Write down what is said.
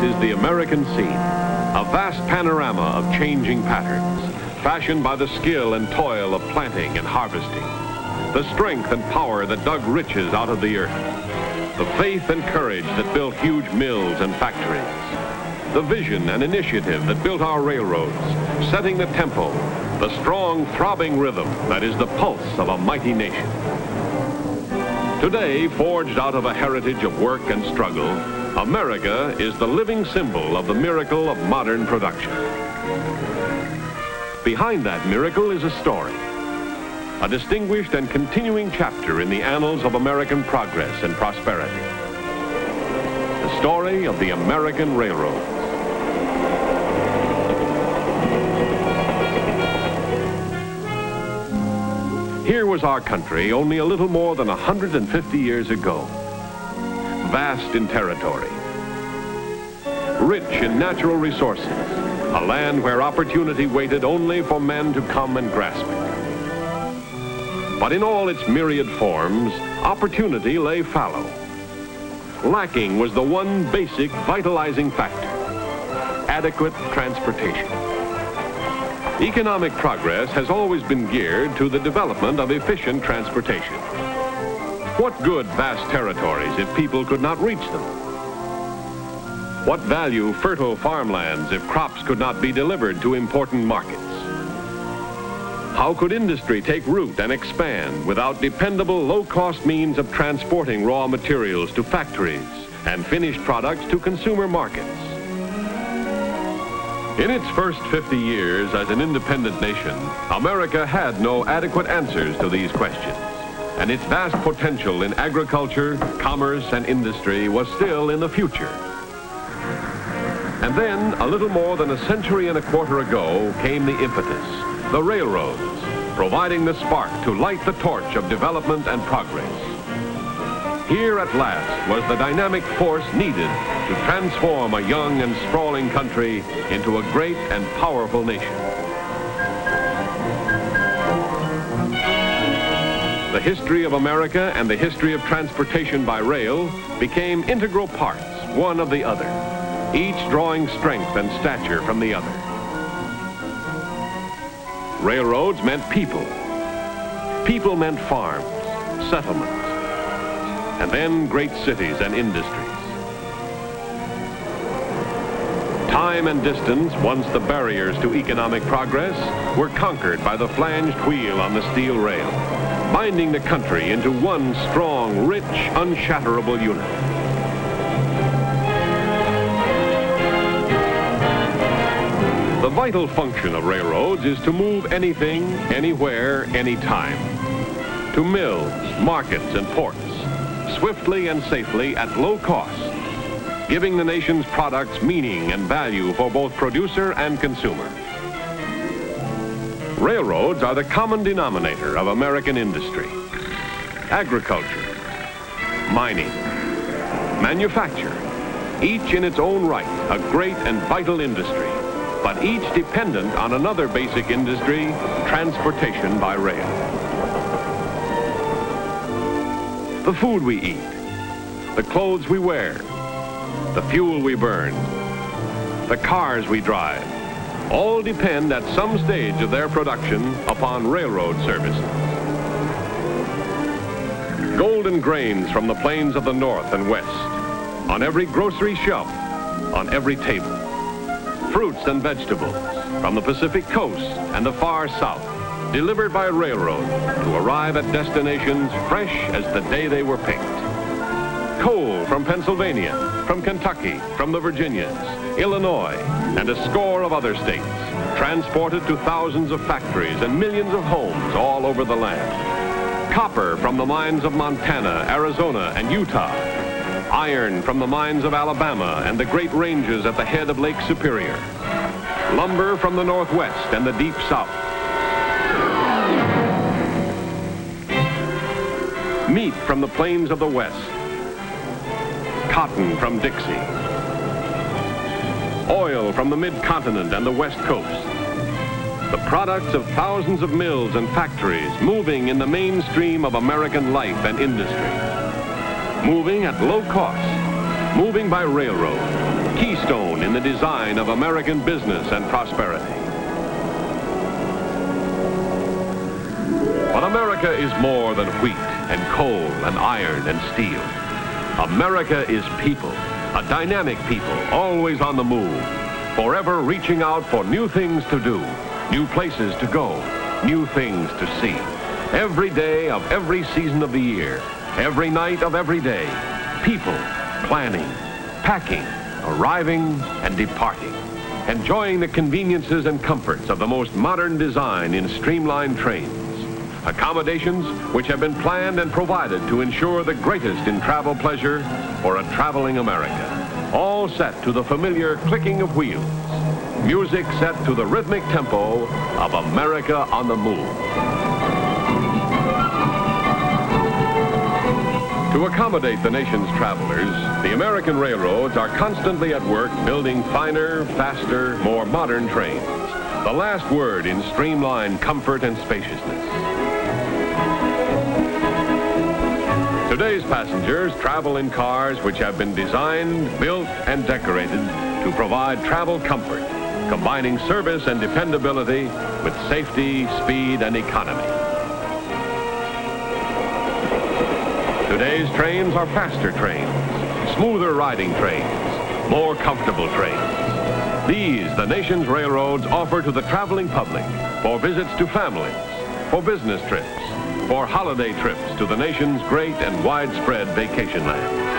is the American scene, a vast panorama of changing patterns, fashioned by the skill and toil of planting and harvesting, the strength and power that dug riches out of the earth, the faith and courage that built huge mills and factories, the vision and initiative that built our railroads, setting the tempo, the strong, throbbing rhythm that is the pulse of a mighty nation. Today, forged out of a heritage of work and struggle, America is the living symbol of the miracle of modern production. Behind that miracle is a story, a distinguished and continuing chapter in the annals of American progress and prosperity. The story of the American railroads. Here was our country only a little more than 150 years ago. Vast in territory, rich in natural resources, a land where opportunity waited only for men to come and grasp it. But in all its myriad forms, opportunity lay fallow. Lacking was the one basic vitalizing factor: adequate transportation. Economic progress has always been geared to the development of efficient transportation. What good vast territories if people could not reach them? What value fertile farmlands if crops could not be delivered to important markets? How could industry take root and expand without dependable, low-cost means of transporting raw materials to factories and finished products to consumer markets? In its first 50 years as an independent nation, America had no adequate answers to these questions, and its vast potential in agriculture, commerce, and industry was still in the future. And then, a little more than a century and a quarter ago, came the impetus, the railroads, providing the spark to light the torch of development and progress. Here at last was the dynamic force needed to transform a young and sprawling country into a great and powerful nation. The history of America and the history of transportation by rail became integral parts, one of the other, each drawing strength and stature from the other. Railroads meant people. People meant farms, settlements, and then great cities and industries. Time and distance, once the barriers to economic progress, were conquered by the flanged wheel on the steel rail, binding the country into one strong, rich, unshatterable unit. The vital function of railroads is to move anything, anywhere, anytime. To mills, markets, and ports, swiftly and safely at low cost, giving the nation's products meaning and value for both producer and consumer. Railroads are the common denominator of American industry. Agriculture, mining, manufacture, each in its own right a great and vital industry, but each dependent on another basic industry, transportation by rail. The food we eat, the clothes we wear, the fuel we burn, the cars we drive, all depend at some stage of their production upon railroad services. Golden grains from the plains of the north and west, on every grocery shelf, on every table. Fruits and vegetables from the Pacific coast and the far south, delivered by railroad to arrive at destinations fresh as the day they were picked. Coal from Pennsylvania, from Kentucky, from the Virginias, Illinois, and a score of other states, transported to thousands of factories and millions of homes all over the land. Copper from the mines of Montana, Arizona, and Utah. Iron from the mines of Alabama and the great ranges at the head of Lake Superior. Lumber from the Northwest and the Deep South. Meat from the plains of the West. Cotton from Dixie. Oil from the mid-continent and the West Coast. The products of thousands of mills and factories moving in the mainstream of American life and industry. Moving at low cost, moving by railroad, keystone in the design of American business and prosperity. But America is more than wheat and coal and iron and steel. America is people, a dynamic people, always on the move, forever reaching out for new things to do, new places to go, new things to see. Every day of every season of the year, every night of every day, people planning, packing, arriving, and departing, enjoying the conveniences and comforts of the most modern design in streamlined trains. Accommodations which have been planned and provided to ensure the greatest in travel pleasure for a traveling America. All set to the familiar clicking of wheels. Music set to the rhythmic tempo of America on the move. To accommodate the nation's travelers, the American railroads are constantly at work building finer, faster, more modern trains. The last word in streamlined comfort and spaciousness. Today's passengers travel in cars which have been designed, built, and decorated to provide travel comfort, combining service and dependability with safety, speed, and economy. Today's trains are faster trains, smoother riding trains, more comfortable trains. These, the nation's railroads, offer to the traveling public for visits to families, for business trips, for holiday trips to the nation's great and widespread vacation lands.